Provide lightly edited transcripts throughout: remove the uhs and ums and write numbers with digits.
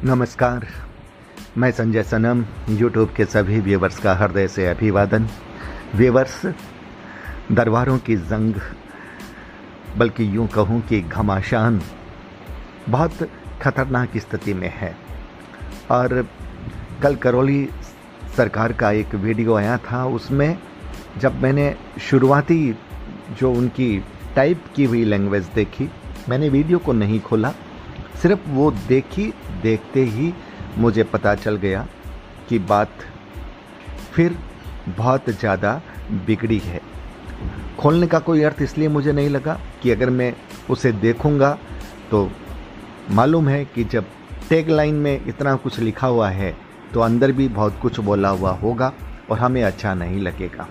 नमस्कार, मैं संजय सनम। यूट्यूब के सभी व्यूवर्स का हृदय से अभिवादन। व्यूवर्स, दरबारों की जंग, बल्कि यूँ कहूँ कि घमासान बहुत खतरनाक स्थिति में है। और कल करौली सरकार का एक वीडियो आया था, उसमें जब मैंने शुरुआती जो उनकी टाइप की हुई लैंग्वेज देखी, मैंने वीडियो को नहीं खोला, सिर्फ वो देखी। देखते ही मुझे पता चल गया कि बात फिर बहुत ज़्यादा बिगड़ी है। खोलने का कोई अर्थ इसलिए मुझे नहीं लगा कि अगर मैं उसे देखूंगा तो मालूम है कि जब टैग लाइन में इतना कुछ लिखा हुआ है तो अंदर भी बहुत कुछ बोला हुआ होगा और हमें अच्छा नहीं लगेगा।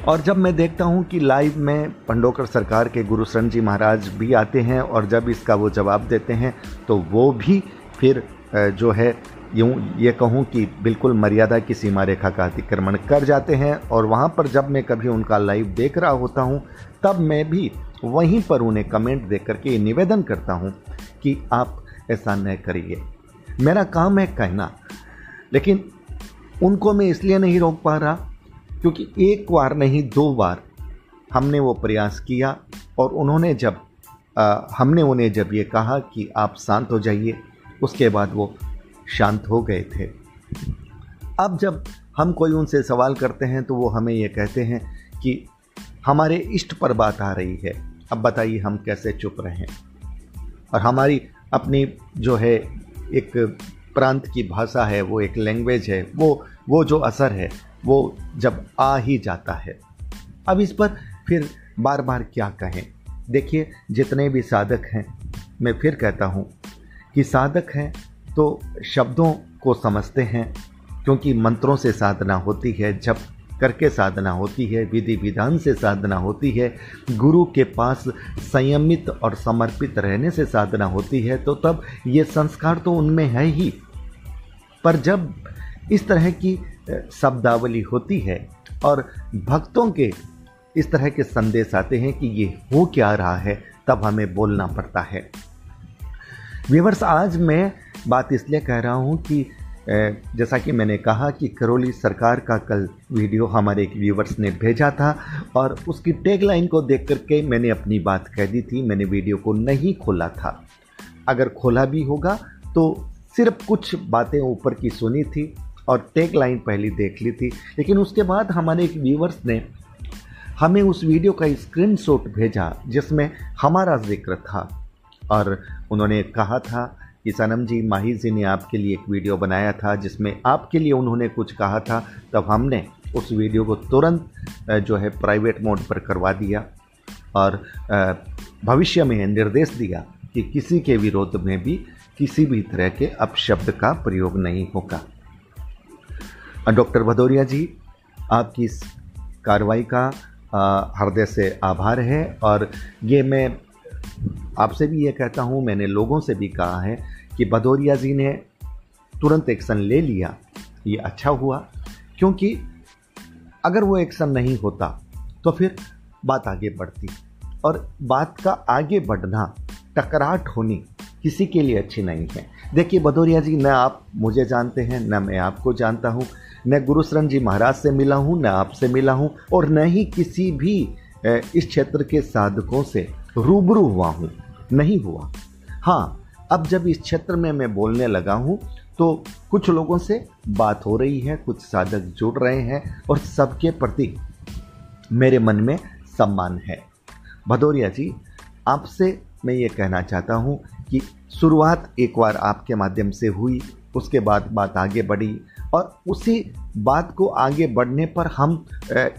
और जब मैं देखता हूं कि लाइव में पंडोकर सरकार के गुरुशरण जी महाराज भी आते हैं और जब इसका वो जवाब देते हैं तो वो भी फिर जो है यूँ ये कहूँ कि बिल्कुल मर्यादा की सीमा रेखा का अतिक्रमण कर जाते हैं। और वहाँ पर जब मैं कभी उनका लाइव देख रहा होता हूँ तब मैं भी वहीं पर उन्हें कमेंट देख करके निवेदन करता हूँ कि आप ऐसा न करिए। मेरा काम है कहना, लेकिन उनको मैं इसलिए नहीं रोक पा रहा क्योंकि एक बार नहीं 2 बार हमने वो प्रयास किया और उन्होंने जब हमने उन्हें जब ये कहा कि आप शांत हो जाइए, उसके बाद वो शांत हो गए थे। अब जब हम कोई उनसे सवाल करते हैं तो वो हमें ये कहते हैं कि हमारे इष्ट पर बात आ रही है, अब बताइए हम कैसे चुप रहें। और हमारी अपनी जो है एक प्रांत की भाषा है, वो एक लैंग्वेज है, वो जो असर है वो जब आ ही जाता है। अब इस पर फिर बार बार क्या कहें। देखिए, जितने भी साधक हैं, मैं फिर कहता हूँ कि साधक हैं तो शब्दों को समझते हैं, क्योंकि मंत्रों से साधना होती है, जप करके साधना होती है, विधि विधान से साधना होती है, गुरु के पास संयमित और समर्पित रहने से साधना होती है। तो तब ये संस्कार तो उनमें है ही, पर जब इस तरह की शब्दावली होती है और भक्तों के इस तरह के संदेश आते हैं कि ये हो क्या रहा है, तब हमें बोलना पड़ता है। व्यूअर्स, आज मैं बात इसलिए कह रहा हूँ कि जैसा कि मैंने कहा कि करौली सरकार का कल वीडियो हमारे एक व्यूअर्स ने भेजा था और उसकी टैगलाइन को देख करके मैंने अपनी बात कह दी थी। मैंने वीडियो को नहीं खोला था, अगर खोला भी होगा तो सिर्फ कुछ बातें ऊपर की सुनी थी और टैग लाइन पहले देख ली थी। लेकिन उसके बाद हमारे एक व्यूवर्स ने हमें उस वीडियो का स्क्रीनशॉट भेजा जिसमें हमारा जिक्र था और उन्होंने कहा था कि सनम जी, माही जी ने आपके लिए एक वीडियो बनाया था जिसमें आपके लिए उन्होंने कुछ कहा था। तब हमने उस वीडियो को तुरंत जो है प्राइवेट मोड पर करवा दिया और भविष्य में निर्देश दिया कि किसी के विरोध में भी किसी भी तरह के अपशब्द का प्रयोग नहीं होगा। डॉक्टर भदौरिया जी, आपकी इस कार्रवाई का हृदय से आभार है और ये मैं आपसे भी ये कहता हूँ, मैंने लोगों से भी कहा है कि भदौरिया जी ने तुरंत एक्शन ले लिया, ये अच्छा हुआ। क्योंकि अगर वो एक्शन नहीं होता तो फिर बात आगे बढ़ती और बात का आगे बढ़ना, टकराट होनी किसी के लिए अच्छी नहीं है। देखिए भदौरिया जी, न आप मुझे जानते हैं, न मैं आपको जानता हूँ, न गुरुशरण जी महाराज से मिला हूँ, न आपसे मिला हूँ और न ही किसी भी इस क्षेत्र के साधकों से रूबरू हुआ हूँ, नहीं हुआ। हाँ, अब जब इस क्षेत्र में मैं बोलने लगा हूँ तो कुछ लोगों से बात हो रही है, कुछ साधक जुड़ रहे हैं और सबके प्रति मेरे मन में सम्मान है। भदौरिया जी, आपसे मैं ये कहना चाहता हूँ कि शुरुआत एक बार आपके माध्यम से हुई, उसके बाद बात आगे बढ़ी और उसी बात को आगे बढ़ने पर हम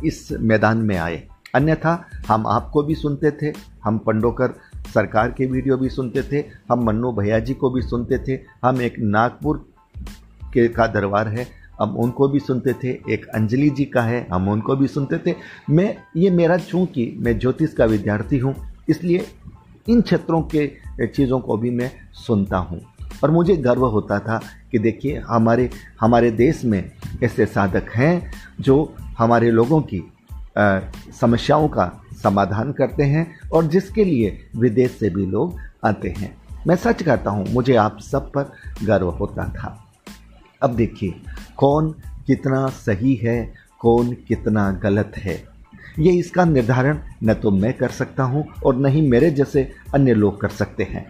इस मैदान में आए। अन्यथा हम आपको भी सुनते थे, हम पंडोकर सरकार के वीडियो भी सुनते थे, हम मन्नू भैया जी को भी सुनते थे, हम एक नागपुर के का दरबार है, हम उनको भी सुनते थे, एक अंजलि जी का है, हम उनको भी सुनते थे। मेरा चूँकि मैं ज्योतिष का विद्यार्थी हूँ, इसलिए इन क्षेत्रों के चीज़ों को भी मैं सुनता हूँ और मुझे गर्व होता था कि देखिए हमारे देश में ऐसे साधक हैं जो हमारे लोगों की समस्याओं का समाधान करते हैं और जिसके लिए विदेश से भी लोग आते हैं। मैं सच कहता हूँ, मुझे आप सब पर गर्व होता था। अब देखिए, कौन कितना सही है, कौन कितना गलत है, ये इसका निर्धारण न तो मैं कर सकता हूँ और न ही मेरे जैसे अन्य लोग कर सकते हैं।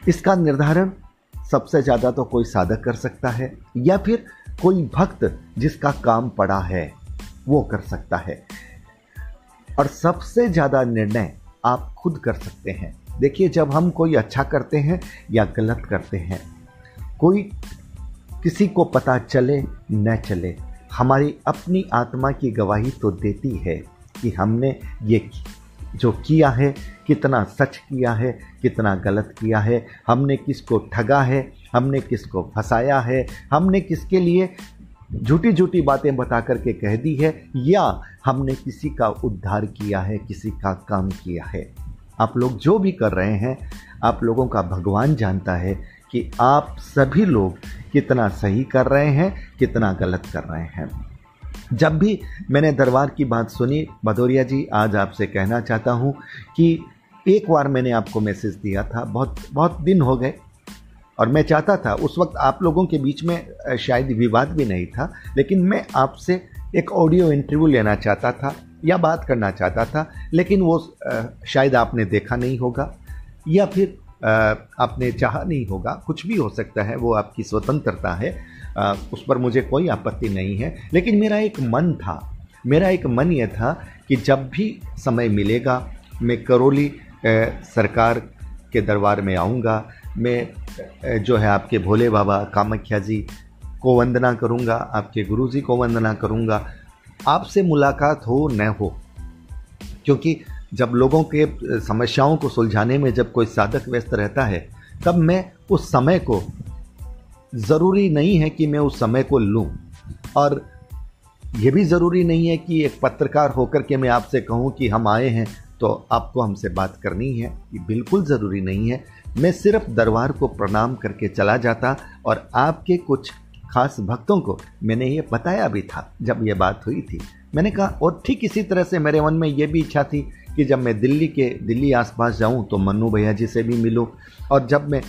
इसका निर्धारण सबसे ज़्यादा तो कोई साधक कर सकता है या फिर कोई भक्त जिसका काम पड़ा है वो कर सकता है, और सबसे ज़्यादा निर्णय आप खुद कर सकते हैं। देखिए, जब हम कोई अच्छा करते हैं या गलत करते हैं, कोई किसी को पता चले न चले, हमारी अपनी आत्मा की गवाही तो देती है कि हमने ये जो किया है कितना सच किया है, कितना गलत किया है, हमने किसको ठगा है, हमने किसको फंसाया है, हमने किसके लिए झूठी झूठी बातें बता करके कह दी है, या हमने किसी का उद्धार किया है, किसी का काम किया है। आप लोग जो भी कर रहे हैं, आप लोगों का भगवान जानता है कि आप सभी लोग कितना सही कर रहे हैं, कितना गलत कर रहे हैं। जब भी मैंने दरबार की बात सुनी, भदौरिया जी, आज आपसे कहना चाहता हूँ कि एक बार मैंने आपको मैसेज दिया था, बहुत दिन हो गए, और मैं चाहता था उस वक्त आप लोगों के बीच में शायद विवाद भी नहीं था, लेकिन मैं आपसे एक ऑडियो इंटरव्यू लेना चाहता था या बात करना चाहता था, लेकिन वो शायद आपने देखा नहीं होगा या फिर आपने चाहा नहीं होगा, कुछ भी हो सकता है, वो आपकी स्वतंत्रता है, उस पर मुझे कोई आपत्ति नहीं है। लेकिन मेरा एक मन ये था कि जब भी समय मिलेगा मैं करौली सरकार के दरबार में आऊँगा, मैं जो है आपके भोले बाबा कामाख्या जी को वंदना करूँगा, आपके गुरु जी को वंदना करूँगा, आपसे मुलाकात हो न हो, क्योंकि जब लोगों के समस्याओं को सुलझाने में जब कोई साधक व्यस्त रहता है, तब मैं उस समय को, ज़रूरी नहीं है कि मैं उस समय को लूँ, और ये भी ज़रूरी नहीं है कि एक पत्रकार होकर के मैं आपसे कहूँ कि हम आए हैं तो आपको हमसे बात करनी है, ये बिल्कुल ज़रूरी नहीं है। मैं सिर्फ दरबार को प्रणाम करके चला जाता, और आपके कुछ खास भक्तों को मैंने ये बताया भी था जब ये बात हुई थी। मैंने कहा, और ठीक इसी तरह से मेरे मन में ये भी इच्छा थी कि जब मैं दिल्ली आसपास जाऊं तो मन्नू भैया जी से भी मिलूं, और जब मैं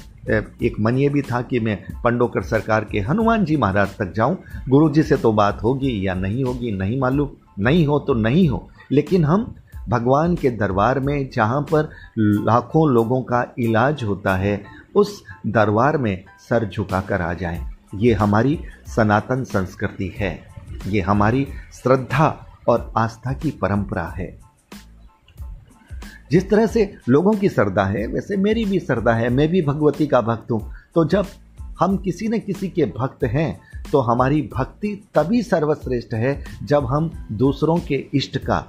एक मन ये भी था कि मैं पंडोकर सरकार के हनुमान जी महाराज तक जाऊं। गुरु जी से तो बात होगी या नहीं होगी नहीं मालूम, नहीं हो तो नहीं हो, लेकिन हम भगवान के दरबार में जहाँ पर लाखों लोगों का इलाज होता है, उस दरबार में सर झुकाकर आ जाएं। ये हमारी सनातन संस्कृति है, ये हमारी श्रद्धा और आस्था की परंपरा है। जिस तरह से लोगों की श्रद्धा है, वैसे मेरी भी श्रद्धा है, मैं भी भगवती का भक्त हूँ। तो जब हम किसी न किसी के भक्त हैं, तो हमारी भक्ति तभी सर्वश्रेष्ठ है जब हम दूसरों के इष्ट का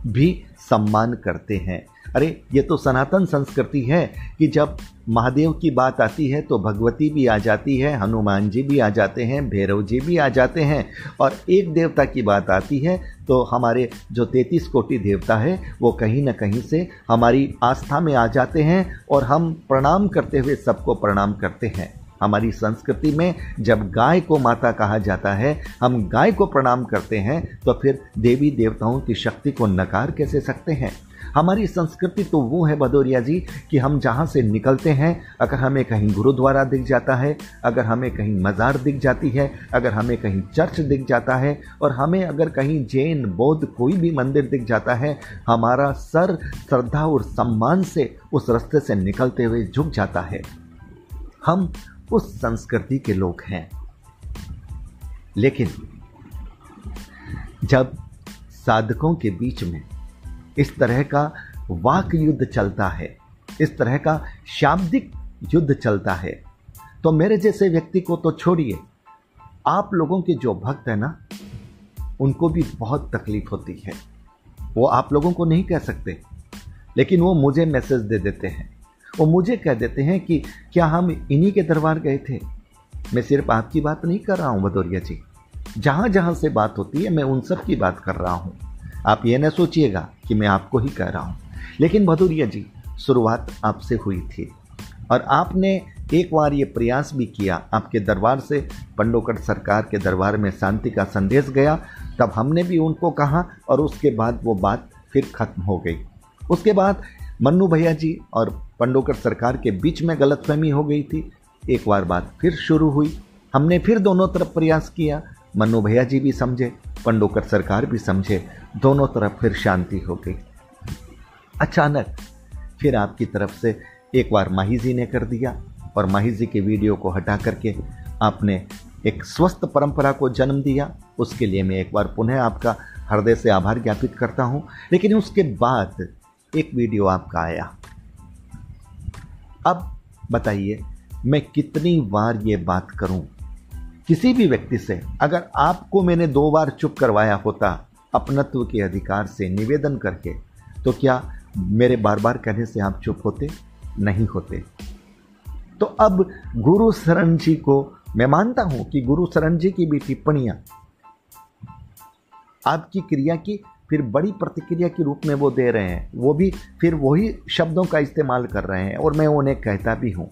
भी सम्मान करते हैं। अरे ये तो सनातन संस्कृति है कि जब महादेव की बात आती है तो भगवती भी आ जाती है, हनुमान जी भी आ जाते हैं, भैरव जी भी आ जाते हैं, और एक देवता की बात आती है तो हमारे जो 33 कोटि देवता है वो कहीं ना कहीं से हमारी आस्था में आ जाते हैं, और हम प्रणाम करते हुए सबको प्रणाम करते हैं। हमारी संस्कृति में जब गाय को माता कहा जाता है, हम गाय को प्रणाम करते हैं, तो फिर देवी देवताओं की शक्ति को नकार कैसे सकते हैं। हमारी संस्कृति तो वो है भदौरिया जी कि हम जहाँ से निकलते हैं, अगर हमें कहीं गुरुद्वारा दिख जाता है, अगर हमें कहीं मज़ार दिख जाती है, अगर हमें कहीं चर्च दिख जाता है, और हमें अगर कहीं जैन बौद्ध कोई भी मंदिर दिख जाता है, हमारा सर श्रद्धा और सम्मान से उस रास्ते से निकलते हुए झुक जाता है। हम उस संस्कृति के लोग हैं। लेकिन जब साधकों के बीच में इस तरह का वाक युद्ध चलता है, इस तरह का शाब्दिक युद्ध चलता है, तो मेरे जैसे व्यक्ति को तो छोड़िए, आप लोगों के जो भक्त हैं ना, उनको भी बहुत तकलीफ होती है। वो आप लोगों को नहीं कह सकते, लेकिन वो मुझे मैसेज दे देते हैं, वो मुझे कह देते हैं कि क्या हम इन्हीं के दरबार गए थे। मैं सिर्फ आपकी बात नहीं कर रहा हूँ भदौरिया जी, जहाँ जहाँ से बात होती है मैं उन सब की बात कर रहा हूँ। आप ये न सोचिएगा कि मैं आपको ही कह रहा हूँ। लेकिन भदौरिया जी, शुरुआत आपसे हुई थी, और आपने एक बार ये प्रयास भी किया, आपके दरबार से पंडोकर सरकार के दरबार में शांति का संदेश गया, तब हमने भी उनको कहा, और उसके बाद वो बात फिर खत्म हो गई। उसके बाद मन्नू भैया जी और पंडोकर सरकार के बीच में गलतफहमी हो गई थी। एक बार बात फिर शुरू हुई, हमने फिर दोनों तरफ प्रयास किया, मन्नू भैया जी भी समझे, पंडोकर सरकार भी समझे, दोनों तरफ फिर शांति हो गई। अचानक फिर आपकी तरफ से एक बार माही जी ने कर दिया और माही जी के वीडियो को हटा करके आपने एक स्वस्थ परंपरा को जन्म दिया। उसके लिए मैं एक बार पुनः आपका हृदय से आभार ज्ञापित करता हूं। लेकिन उसके बाद एक वीडियो आपका आया। अब बताइए मैं कितनी बार ये बात करूं किसी भी व्यक्ति से। अगर आपको मैंने 2 बार चुप करवाया होता अपनत्व के अधिकार से निवेदन करके, तो क्या मेरे बार बार कहने से आप चुप होते? नहीं होते। तो अब गुरु शरण जी को मैं मानता हूं कि गुरु शरण जी की भी टिप्पणियां आपकी क्रिया की फिर बड़ी प्रतिक्रिया के रूप में वो दे रहे हैं, वो भी फिर वही शब्दों का इस्तेमाल कर रहे हैं और मैं उन्हें कहता भी हूं,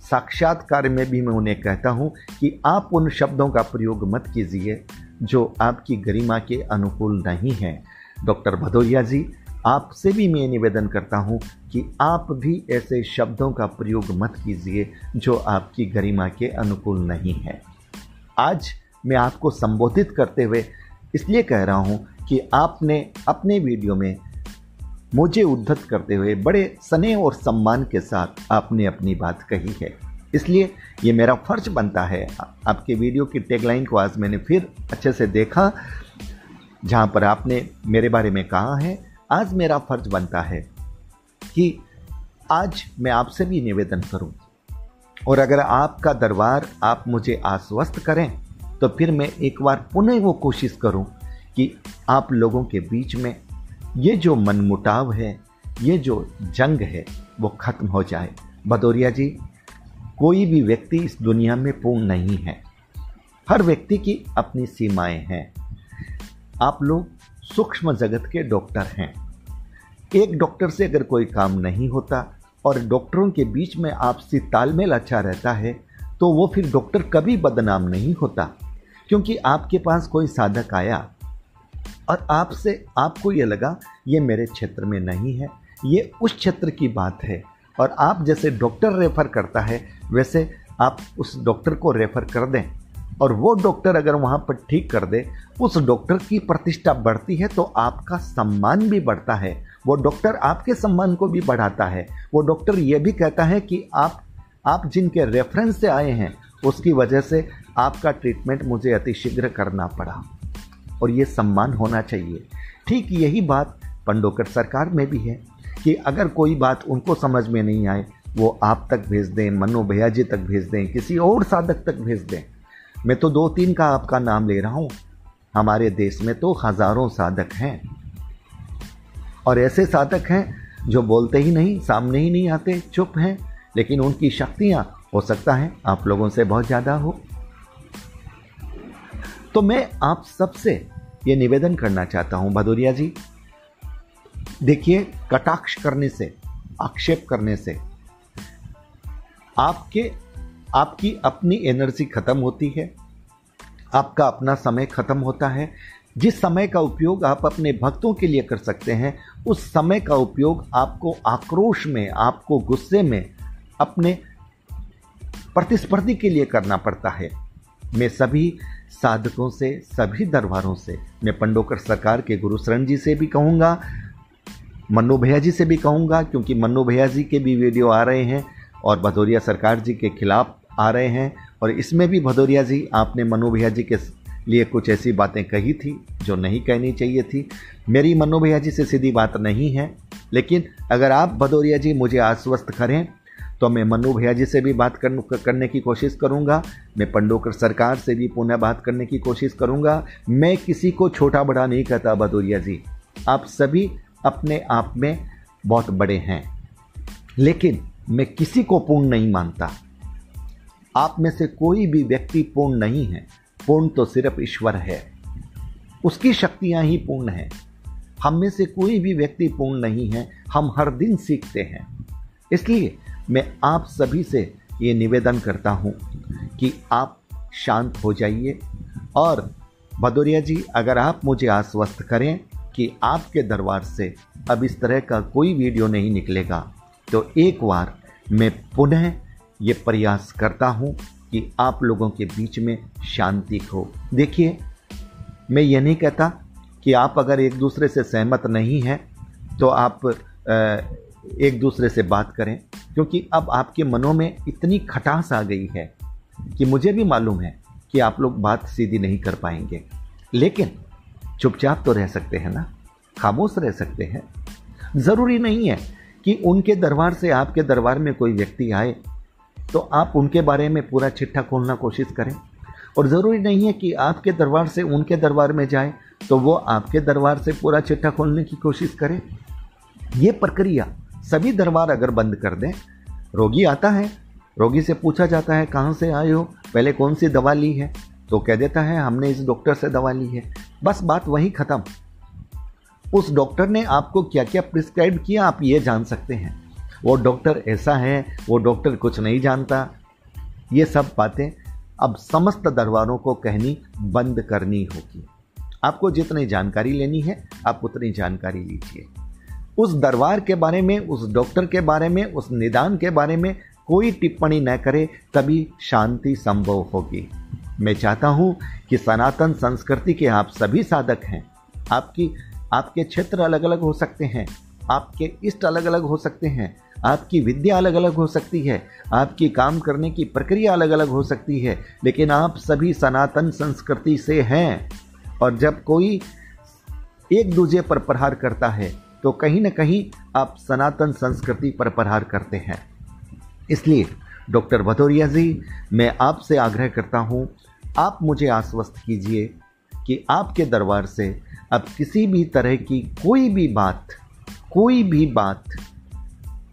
साक्षात्कार में भी मैं उन्हें कहता हूं कि आप उन शब्दों का प्रयोग मत कीजिए जो आपकी गरिमा के अनुकूल नहीं है। डॉक्टर भदौरिया जी, आपसे भी मैं निवेदन करता हूं कि आप भी ऐसे शब्दों का प्रयोग मत कीजिए जो आपकी गरिमा के अनुकूल नहीं है। आज मैं आपको संबोधित करते हुए इसलिए कह रहा हूं कि आपने अपने वीडियो में मुझे उद्धत करते हुए बड़े स्नेह और सम्मान के साथ आपने अपनी बात कही है। इसलिए ये मेरा फर्ज बनता है, आपके वीडियो की टैगलाइन को आज मैंने फिर अच्छे से देखा जहां पर आपने मेरे बारे में कहा है। आज मेरा फर्ज बनता है कि आज मैं आपसे भी निवेदन करूं, और अगर आपका दरबार आप मुझे आश्वस्त करें तो फिर मैं एक बार पुनः वो कोशिश करूं कि आप लोगों के बीच में ये जो मनमुटाव है, ये जो जंग है, वो खत्म हो जाए। भदौरिया जी, कोई भी व्यक्ति इस दुनिया में पूर्ण नहीं है, हर व्यक्ति की अपनी सीमाएं हैं। आप लोग सूक्ष्म जगत के डॉक्टर हैं। एक डॉक्टर से अगर कोई काम नहीं होता और डॉक्टरों के बीच में आपसी तालमेल अच्छा रहता है तो वो फिर डॉक्टर कभी बदनाम नहीं होता, क्योंकि आपके पास कोई साधक आया और आपसे आपको ये लगा ये मेरे क्षेत्र में नहीं है, ये उस क्षेत्र की बात है, और आप जैसे डॉक्टर रेफर करता है वैसे आप उस डॉक्टर को रेफर कर दें और वो डॉक्टर अगर वहाँ पर ठीक कर दे, उस डॉक्टर की प्रतिष्ठा बढ़ती है तो आपका सम्मान भी बढ़ता है। वो डॉक्टर आपके सम्मान को भी बढ़ाता है। वो डॉक्टर ये भी कहता है कि आप जिनके रेफरेंस से आए हैं उसकी वजह से आपका ट्रीटमेंट मुझे अतिशीघ्र करना पड़ा, और ये सम्मान होना चाहिए। ठीक यही बात पंडोकर सरकार में भी है कि अगर कोई बात उनको समझ में नहीं आए वो आप तक भेज दें, मन्नू भैया जी तक भेज दें, किसी और साधक तक भेज दें। मैं तो 2-3 का आपका नाम ले रहा हूं। हमारे देश में तो हजारों साधक हैं, और ऐसे साधक हैं जो बोलते ही नहीं, सामने ही नहीं आते, चुप हैं, लेकिन उनकी शक्तियां हो सकता है आप लोगों से बहुत ज्यादा हो। तो मैं आप सबसे ये निवेदन करना चाहता हूं भदौरिया जी, देखिए, कटाक्ष करने से, आक्षेप करने से आपकी अपनी एनर्जी खत्म होती है, आपका अपना समय खत्म होता है। जिस समय का उपयोग आप अपने भक्तों के लिए कर सकते हैं, उस समय का उपयोग आपको आक्रोश में, आपको गुस्से में, अपने प्रतिस्पर्धी के लिए करना पड़ता है। मैं सभी साधकों से, सभी दरबारों से, मैं पंडोकर सरकार के गुरु शरण जी से भी कहूँगा, मन्नू भैया जी से भी कहूँगा, क्योंकि मन्नू भैया जी के भी वीडियो आ रहे हैं और भदौरिया सरकार जी के खिलाफ आ रहे हैं, और इसमें भी भदौरिया जी आपने मन्नू भैया जी के लिए कुछ ऐसी बातें कही थी जो नहीं कहनी चाहिए थी। मेरी मन्नू भैया जी से सीधी बात नहीं है, लेकिन अगर आप भदौरिया जी मुझे आश्वस्त करें तो मैं मन्नू भैया जी से भी बात करने की कोशिश करूंगा। मैं पंडोकर सरकार से भी पुनः बात करने की कोशिश करूंगा। मैं किसी को छोटा बड़ा नहीं कहता भदौरिया जी, आप सभी अपने आप में बहुत बड़े हैं, लेकिन मैं किसी को पूर्ण नहीं मानता। आप में से कोई भी व्यक्ति पूर्ण नहीं है, पूर्ण तो सिर्फ ईश्वर है, उसकी शक्तियां ही पूर्ण हैं। हम में से कोई भी व्यक्ति पूर्ण नहीं है, हम हर दिन सीखते हैं। इसलिए मैं आप सभी से ये निवेदन करता हूं कि आप शांत हो जाइए, और भदौरिया जी, अगर आप मुझे आश्वस्त करें कि आपके दरबार से अब इस तरह का कोई वीडियो नहीं निकलेगा, तो एक बार मैं पुनः ये प्रयास करता हूँ कि आप लोगों के बीच में शांति हो। देखिए, मैं ये नहीं कहता कि आप अगर एक दूसरे से सहमत नहीं हैं तो आप एक दूसरे से बात करें, क्योंकि अब आपके मनों में इतनी खटास आ गई है कि मुझे भी मालूम है कि आप लोग बात सीधी नहीं कर पाएंगे, लेकिन चुपचाप तो रह सकते हैं ना, खामोश रह सकते हैं। ज़रूरी नहीं है कि उनके दरबार से आपके दरबार में कोई व्यक्ति आए तो आप उनके बारे में पूरा चिट्ठा खोलना कोशिश करें, और ज़रूरी नहीं है कि आपके दरबार से उनके दरबार में जाए तो वो आपके दरबार से पूरा चिट्ठा खोलने की कोशिश करें। ये प्रक्रिया सभी दरबार अगर बंद कर दें, रोगी आता है, रोगी से पूछा जाता है कहाँ से आए हो, पहले कौन सी दवा ली है, तो कह देता है हमने इस डॉक्टर से दवा ली है, बस बात वहीं ख़त्म। उस डॉक्टर ने आपको क्या क्या प्रिस्क्राइब किया आप ये जान सकते हैं। वो डॉक्टर ऐसा है, वो डॉक्टर कुछ नहीं जानता। ये सब बातें अब समस्त दरबारों को कहनी बंद करनी होगी। आपको जितनी जानकारी लेनी है आप उतनी जानकारी लीजिए। उस दरबार के बारे में, उस डॉक्टर के बारे में, उस निदान के बारे में कोई टिप्पणी न करे, तभी शांति संभव होगी। मैं चाहता हूँ कि सनातन संस्कृति के आप सभी साधक हैं। आपके क्षेत्र अलग अलग हो सकते हैं, आपके इष्ट अलग अलग हो सकते हैं, आपकी विद्या अलग अलग हो सकती है, आपकी काम करने की प्रक्रिया अलग अलग हो सकती है, लेकिन आप सभी सनातन संस्कृति से हैं। और जब कोई एक दूसरे पर प्रहार करता है तो कहीं न कहीं आप सनातन संस्कृति पर प्रहार करते हैं। इसलिए डॉक्टर भदौरिया जी, मैं आपसे आग्रह करता हूँ, आप मुझे आश्वस्त कीजिए कि आपके दरबार से अब किसी भी तरह की कोई भी बात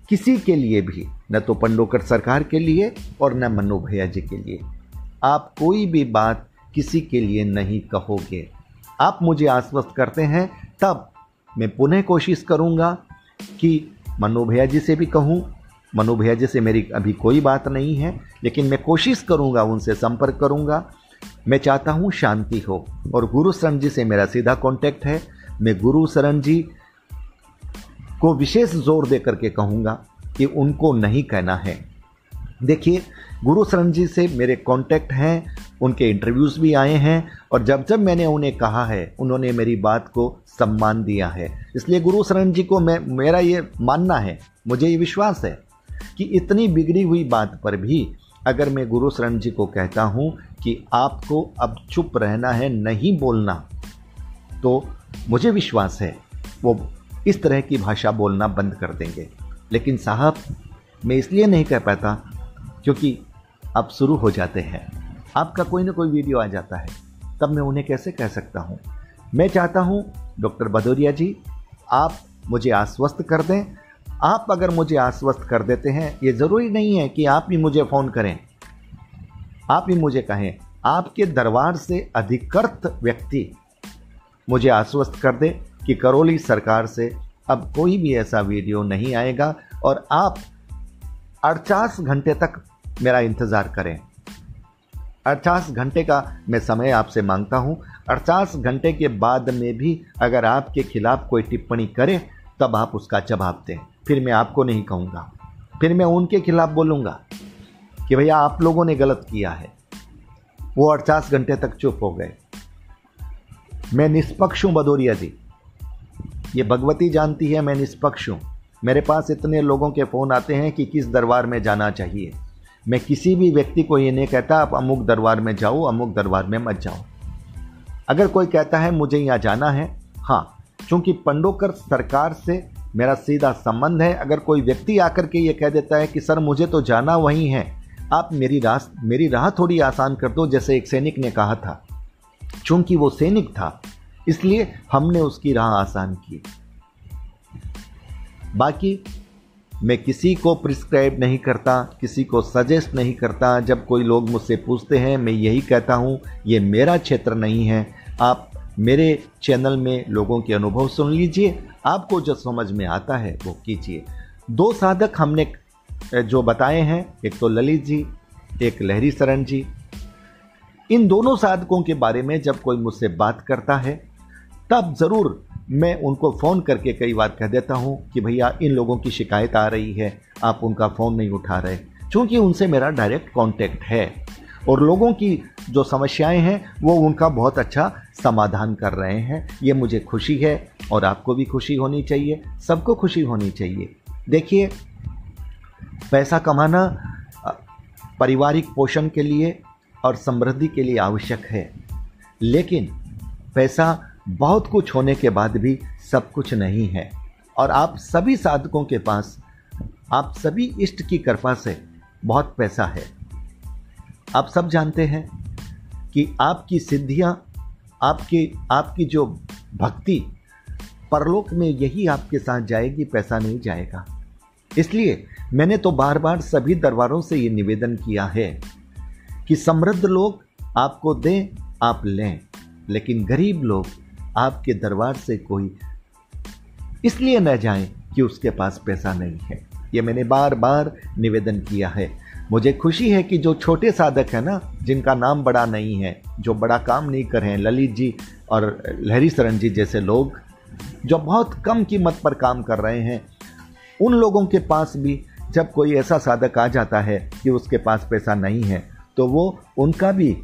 किसी के लिए भी, न तो पंडोकर सरकार के लिए और न मन्नू भैया जी के लिए, आप कोई भी बात किसी के लिए नहीं कहोगे। आप मुझे आश्वस्त करते हैं, तब मैं पुनः कोशिश करूंगा कि मन्नू भैया जी से भी कहूं। मन्नू भैया जी से मेरी अभी कोई बात नहीं है, लेकिन मैं कोशिश करूंगा, उनसे संपर्क करूंगा। मैं चाहता हूं शांति हो, और गुरु शरण जी से मेरा सीधा कांटेक्ट है। मैं गुरु शरण जी को विशेष जोर दे करके कहूँगा कि उनको नहीं कहना है। देखिए, गुरु शरण जी से मेरे कांटेक्ट हैं, उनके इंटरव्यूज़ भी आए हैं, और जब जब मैंने उन्हें कहा है उन्होंने मेरी बात को सम्मान दिया है। इसलिए गुरु शरण जी को मेरा ये मानना है, मुझे ये विश्वास है कि इतनी बिगड़ी हुई बात पर भी अगर मैं गुरु शरण जी को कहता हूँ कि आपको अब चुप रहना है, नहीं बोलना, तो मुझे विश्वास है वो इस तरह की भाषा बोलना बंद कर देंगे। लेकिन साहब, मैं इसलिए नहीं कह पाता क्योंकि अब शुरू हो जाते हैं, आपका कोई ना कोई वीडियो आ जाता है, तब मैं उन्हें कैसे कह सकता हूँ। मैं चाहता हूँ डॉक्टर भदौरिया जी, आप मुझे आश्वस्त कर दें। आप अगर मुझे आश्वस्त कर देते हैं, ये ज़रूरी नहीं है कि आप ही मुझे फ़ोन करें, आप ही मुझे कहें, आपके दरबार से अधिकृत व्यक्ति मुझे आश्वस्त कर दे कि करौली सरकार से अब कोई भी ऐसा वीडियो नहीं आएगा, और आप 48 घंटे तक मेरा इंतज़ार करें। 48 घंटे का मैं समय आपसे मांगता हूँ। 48 घंटे के बाद में भी अगर आपके खिलाफ कोई टिप्पणी करे, तब आप उसका जवाब दें। फिर मैं आपको नहीं कहूँगा, फिर मैं उनके खिलाफ बोलूँगा कि भैया आप लोगों ने गलत किया है। वो 48 घंटे तक चुप हो गए। मैं निष्पक्ष हूँ भदौरिया जी, ये भगवती जानती है, मैं निष्पक्ष हूँ। मेरे पास इतने लोगों के फ़ोन आते हैं कि किस दरबार में जाना चाहिए। मैं किसी भी व्यक्ति को ये नहीं कहता आप अमुक दरबार में जाओ, अमुक दरबार में मत जाओ। अगर कोई कहता है मुझे यहाँ जाना है, हाँ, चूँकि पंडोकर सरकार से मेरा सीधा संबंध है, अगर कोई व्यक्ति आकर के ये कह देता है कि सर मुझे तो जाना वहीं है, आप मेरी राह थोड़ी आसान कर दो, जैसे एक सैनिक ने कहा था। चूँकि वो सैनिक था, इसलिए हमने उसकी राह आसान की। बाकी मैं किसी को प्रिस्क्राइब नहीं करता, किसी को सजेस्ट नहीं करता। जब कोई लोग मुझसे पूछते हैं, मैं यही कहता हूँ, ये मेरा क्षेत्र नहीं है। आप मेरे चैनल में लोगों के अनुभव सुन लीजिए, आपको जो समझ में आता है वो कीजिए। 2 साधक हमने जो बताए हैं, एक तो ललित जी, एक लहरी शरण जी। इन दोनों साधकों के बारे में जब कोई मुझसे बात करता है, तब ज़रूर मैं उनको फ़ोन करके कई बार कह देता हूँ कि भैया इन लोगों की शिकायत आ रही है, आप उनका फ़ोन नहीं उठा रहे, क्योंकि उनसे मेरा डायरेक्ट कांटेक्ट है और लोगों की जो समस्याएं हैं वो उनका बहुत अच्छा समाधान कर रहे हैं। ये मुझे खुशी है और आपको भी खुशी होनी चाहिए, सबको खुशी होनी चाहिए। देखिए, पैसा कमाना पारिवारिक पोषण के लिए और समृद्धि के लिए आवश्यक है, लेकिन पैसा बहुत कुछ होने के बाद भी सब कुछ नहीं है। और आप सभी साधकों के पास, आप सभी इष्ट की कृपा से बहुत पैसा है। आप सब जानते हैं कि आपकी सिद्धियां, आपकी जो भक्ति परलोक में यही आपके साथ जाएगी, पैसा नहीं जाएगा। इसलिए मैंने तो बार बार सभी दरबारों से ये निवेदन किया है कि समृद्ध लोग आपको दें, आप लें, लेकिन गरीब लोग आपके दरबार से कोई इसलिए न जाएं कि उसके पास पैसा नहीं है। ये मैंने बार बार निवेदन किया है। मुझे खुशी है कि जो छोटे साधक हैं ना, जिनका नाम बड़ा नहीं है, जो बड़ा काम नहीं कर रहे हैं, ललित जी और लहरी शरण जी जैसे लोग जो बहुत कम कीमत पर काम कर रहे हैं, उन लोगों के पास भी जब कोई ऐसा साधक आ जाता है कि उसके पास पैसा नहीं है, तो वो उनका भी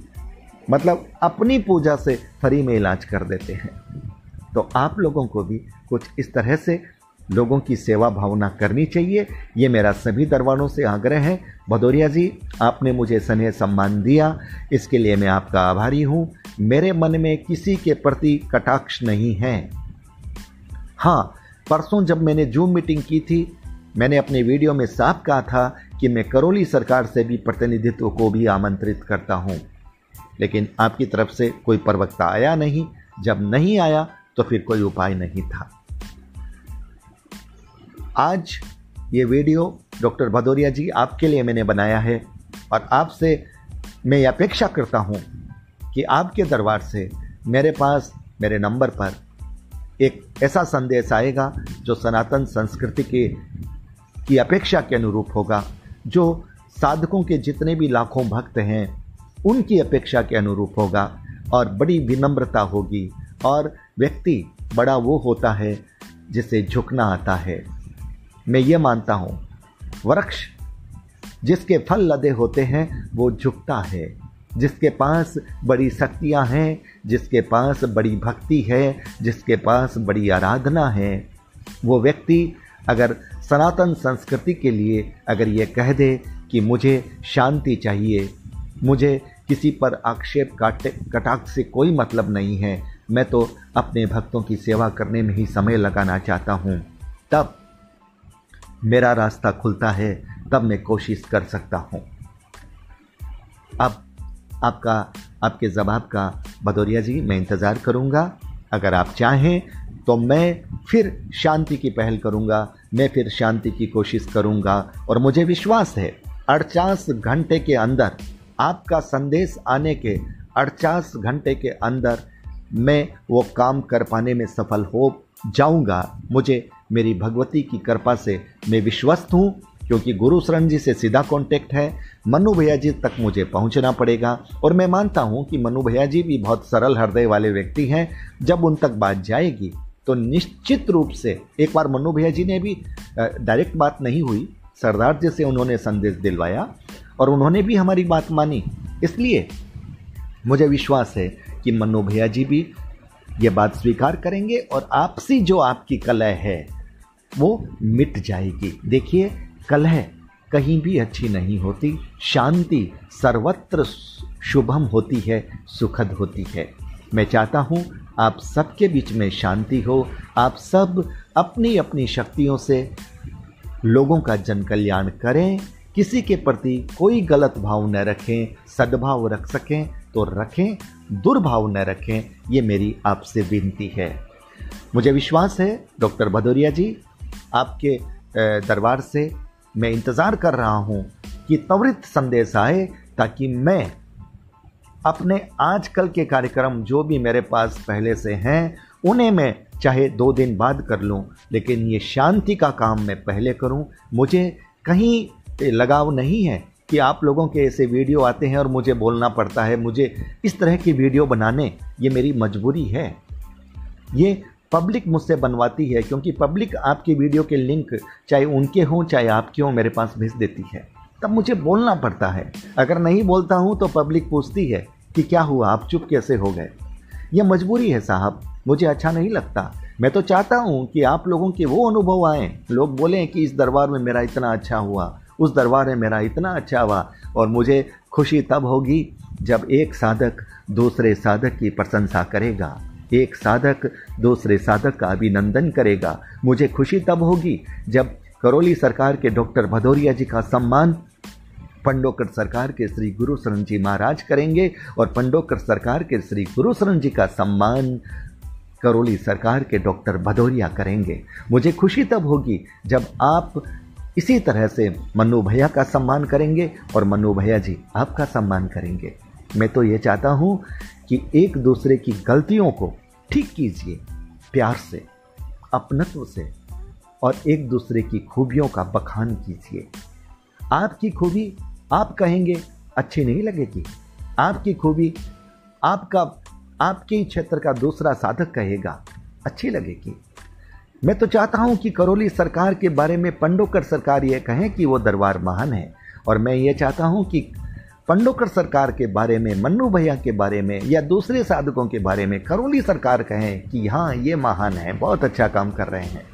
मतलब अपनी पूजा से फ्री में इलाज कर देते हैं। तो आप लोगों को भी कुछ इस तरह से लोगों की सेवा भावना करनी चाहिए। ये मेरा सभी दरबारों से आग्रह है। भदौरिया जी, आपने मुझे स्नेह सम्मान दिया, इसके लिए मैं आपका आभारी हूँ। मेरे मन में किसी के प्रति कटाक्ष नहीं है। हाँ, परसों जब मैंने जूम मीटिंग की थी, मैंने अपने वीडियो में साफ कहा था कि मैं करौली सरकार से भी प्रतिनिधित्व को भी आमंत्रित करता हूँ, लेकिन आपकी तरफ से कोई प्रवक्ता आया नहीं। जब नहीं आया तो फिर कोई उपाय नहीं था। आज ये वीडियो डॉक्टर भदौरिया जी आपके लिए मैंने बनाया है और आपसे मैं ये अपेक्षा करता हूँ कि आपके दरबार से मेरे पास, मेरे नंबर पर एक ऐसा संदेश आएगा जो सनातन संस्कृति की अपेक्षा के अनुरूप होगा, जो साधकों के जितने भी लाखों भक्त हैं उनकी अपेक्षा के अनुरूप होगा और बड़ी विनम्रता होगी। और व्यक्ति बड़ा वो होता है जिसे झुकना आता है। मैं ये मानता हूँ, वृक्ष जिसके फल लदे होते हैं वो झुकता है। जिसके पास बड़ी शक्तियाँ हैं, जिसके पास बड़ी भक्ति है, जिसके पास बड़ी आराधना है, वो व्यक्ति अगर सनातन संस्कृति के लिए अगर ये कह दे कि मुझे शांति चाहिए, मुझे किसी पर आक्षेप कटाक्ष से कोई मतलब नहीं है, मैं तो अपने भक्तों की सेवा करने में ही समय लगाना चाहता हूँ, तब मेरा रास्ता खुलता है, तब मैं कोशिश कर सकता हूँ। अब आपके जवाब का भदौरिया जी मैं इंतज़ार करूँगा। अगर आप चाहें तो मैं फिर शांति की पहल करूँगा, मैं फिर शांति की कोशिश करूँगा और मुझे विश्वास है 48 घंटे के अंदर, आपका संदेश आने के 48 घंटे के अंदर मैं वो काम कर पाने में सफल हो जाऊँगा। मुझे मेरी भगवती की कृपा से मैं विश्वस्त हूँ, क्योंकि गुरु शरण जी से सीधा कांटेक्ट है। मनु भैया जी तक मुझे पहुंचना पड़ेगा और मैं मानता हूं कि मनु भैया जी भी बहुत सरल हृदय वाले व्यक्ति हैं। जब उन तक बात जाएगी तो निश्चित रूप से, एक बार मनु भैया जी ने भी डायरेक्ट बात नहीं हुई, सरदार जी से उन्होंने संदेश दिलवाया और उन्होंने भी हमारी बात मानी। इसलिए मुझे विश्वास है कि मनु भैया जी भी ये बात स्वीकार करेंगे और आपसी जो आपकी कलह है वो मिट जाएगी। देखिए, कलह कहीं भी अच्छी नहीं होती, शांति सर्वत्र शुभम होती है, सुखद होती है। मैं चाहता हूँ आप सबके बीच में शांति हो, आप सब अपनी अपनी शक्तियों से लोगों का जन कल्याण करें, किसी के प्रति कोई गलत भाव न रखें, सद्भाव रख सकें तो रखें, दुर्भाव न रखें, ये मेरी आपसे विनती है। मुझे विश्वास है डॉक्टर भदौरिया जी, आपके दरबार से मैं इंतज़ार कर रहा हूँ कि त्वरित संदेश आए, ताकि मैं अपने आजकल के कार्यक्रम जो भी मेरे पास पहले से हैं उन्हें मैं चाहे 2 दिन बाद कर लूँ, लेकिन ये शांति का काम मैं पहले करूँ। मुझे कहीं लगाव नहीं है कि आप लोगों के ऐसे वीडियो आते हैं और मुझे बोलना पड़ता है, मुझे इस तरह की वीडियो बनाने, ये मेरी मजबूरी है। ये पब्लिक मुझसे बनवाती है, क्योंकि पब्लिक आपकी वीडियो के लिंक चाहे उनके हों चाहे आपके हों मेरे पास भेज देती है। तब मुझे बोलना पड़ता है। अगर नहीं बोलता हूँ तो पब्लिक पूछती है कि क्या हुआ, आप चुप कैसे हो गए। यह मजबूरी है साहब, मुझे अच्छा नहीं लगता। मैं तो चाहता हूँ कि आप लोगों के वो अनुभव आएँ, लोग बोलें कि इस दरबार में मेरा इतना अच्छा हुआ, उस दरबार में मेरा इतना अच्छा हुआ। और मुझे खुशी तब होगी जब एक साधक दूसरे साधक की प्रशंसा करेगा, एक साधक दूसरे साधक का अभिनंदन करेगा। मुझे खुशी तब होगी जब करौली सरकार के डॉक्टर भदौरिया जी का सम्मान पंडोकर सरकार के श्री गुरु शरण जी महाराज करेंगे और पंडोकर सरकार के श्री गुरु शरण जी का सम्मान करौली सरकार के डॉक्टर भदौरिया करेंगे। मुझे खुशी तब होगी जब आप इसी तरह से मन्नू भैया का सम्मान करेंगे और मन्नू भैया जी आपका सम्मान करेंगे। मैं तो ये चाहता हूँ कि एक दूसरे की गलतियों को ठीक कीजिए, प्यार से, अपनत्व से, और एक दूसरे की खूबियों का बखान कीजिए। आपकी खूबी आप कहेंगे अच्छी नहीं लगेगी, आपकी खूबी आपके ही क्षेत्र का दूसरा साधक कहेगा अच्छी लगेगी। मैं तो चाहता हूं कि करौली सरकार के बारे में पंडोकर सरकार ये कहें कि वो दरबार महान है, और मैं ये चाहता हूं कि पंडोकर सरकार के बारे में, मन्नू भैया के बारे में या दूसरे साधकों के बारे में करौली सरकार कहें कि हाँ ये महान है, बहुत अच्छा काम कर रहे हैं।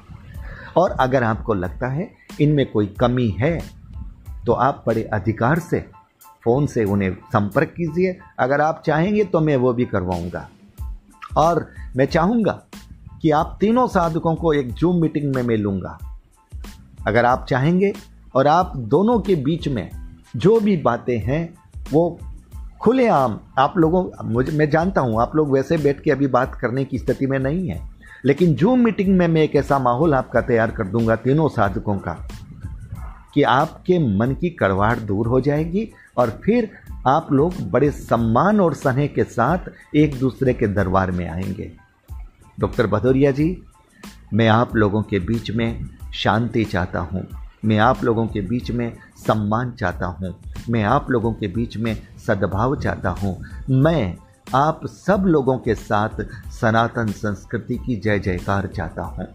और अगर आपको लगता है इनमें कोई कमी है तो आप बड़े अधिकार से फ़ोन से उन्हें संपर्क कीजिए। अगर आप चाहेंगे तो मैं वो भी करवाऊंगा। और मैं चाहूँगा कि आप तीनों साधकों को एक जूम मीटिंग में मैं लूँगा, अगर आप चाहेंगे। और आप दोनों के बीच में जो भी बातें हैं वो खुलेआम आप लोगों, मैं जानता हूँ आप लोग वैसे बैठ के अभी बात करने की स्थिति में नहीं है, लेकिन जूम मीटिंग में मैं एक ऐसा माहौल आपका तैयार कर दूंगा तीनों साधकों का कि आपके मन की कड़वाहट दूर हो जाएगी और फिर आप लोग बड़े सम्मान और स्नेह के साथ एक दूसरे के दरबार में आएंगे। डॉक्टर भदौरिया जी, मैं आप लोगों के बीच में शांति चाहता हूँ, मैं आप लोगों के बीच में सम्मान चाहता हूँ, मैं आप लोगों के बीच में सद्भाव चाहता हूँ। मैं आप सब लोगों के साथ सनातन संस्कृति की जय जयकार चाहता हूँ।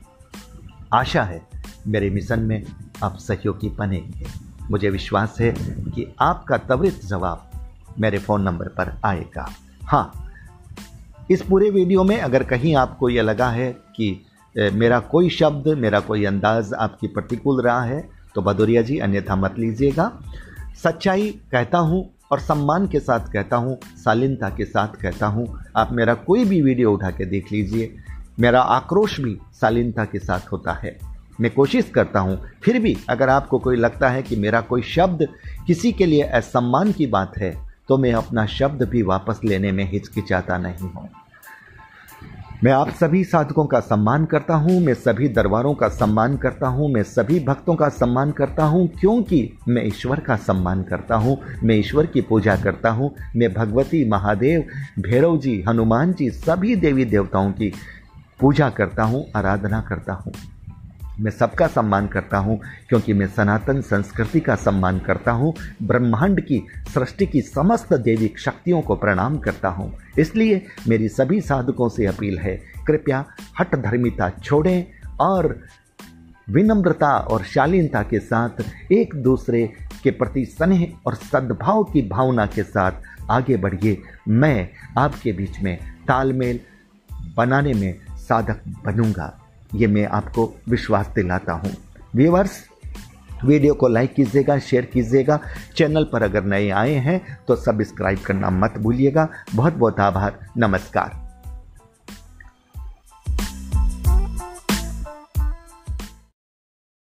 आशा है मेरे मिशन में आप सहयोगी बनेंगे। मुझे विश्वास है कि आपका त्वरित जवाब मेरे फ़ोन नंबर पर आएगा। हाँ, इस पूरे वीडियो में अगर कहीं आपको यह लगा है कि मेरा कोई शब्द, मेरा कोई अंदाज आपकी प्रतिकूल रहा है तो भदौरिया जी अन्यथा मत लीजिएगा। सच्चाई कहता हूँ और सम्मान के साथ कहता हूँ, शालीनता के साथ कहता हूँ। आप मेरा कोई भी वीडियो उठा के देख लीजिए, मेरा आक्रोश भी शालीनता के साथ होता है। मैं कोशिश करता हूँ, फिर भी अगर आपको कोई लगता है कि मेरा कोई शब्द किसी के लिए असम्मान की बात है तो मैं अपना शब्द भी वापस लेने में हिचकिचाता नहीं हूँ। मैं आप सभी साधकों का सम्मान करता हूँ, मैं सभी दरबारों का सम्मान करता हूँ, मैं सभी भक्तों का सम्मान करता हूँ, क्योंकि मैं ईश्वर का सम्मान करता हूँ, मैं ईश्वर की पूजा करता हूँ। मैं भगवती, महादेव, भैरव जी, हनुमान जी, सभी देवी देवताओं की पूजा करता हूँ, आराधना करता हूँ। मैं सबका सम्मान करता हूँ क्योंकि मैं सनातन संस्कृति का सम्मान करता हूँ, ब्रह्मांड की, सृष्टि की समस्त दैविक शक्तियों को प्रणाम करता हूँ। इसलिए मेरी सभी साधकों से अपील है, कृपया हठ धर्मिता छोड़ें और विनम्रता और शालीनता के साथ एक दूसरे के प्रति स्नेह और सद्भाव की भावना के साथ आगे बढ़िए। मैं आपके बीच में तालमेल बनाने में साधक बनूंगा, ये मैं आपको विश्वास दिलाता हूँ। व्यूअर्स, वीडियो को लाइक कीजिएगा, शेयर कीजिएगा। चैनल पर अगर नए आए हैं तो सब्सक्राइब करना मत भूलिएगा। बहुत बहुत आभार। नमस्कार।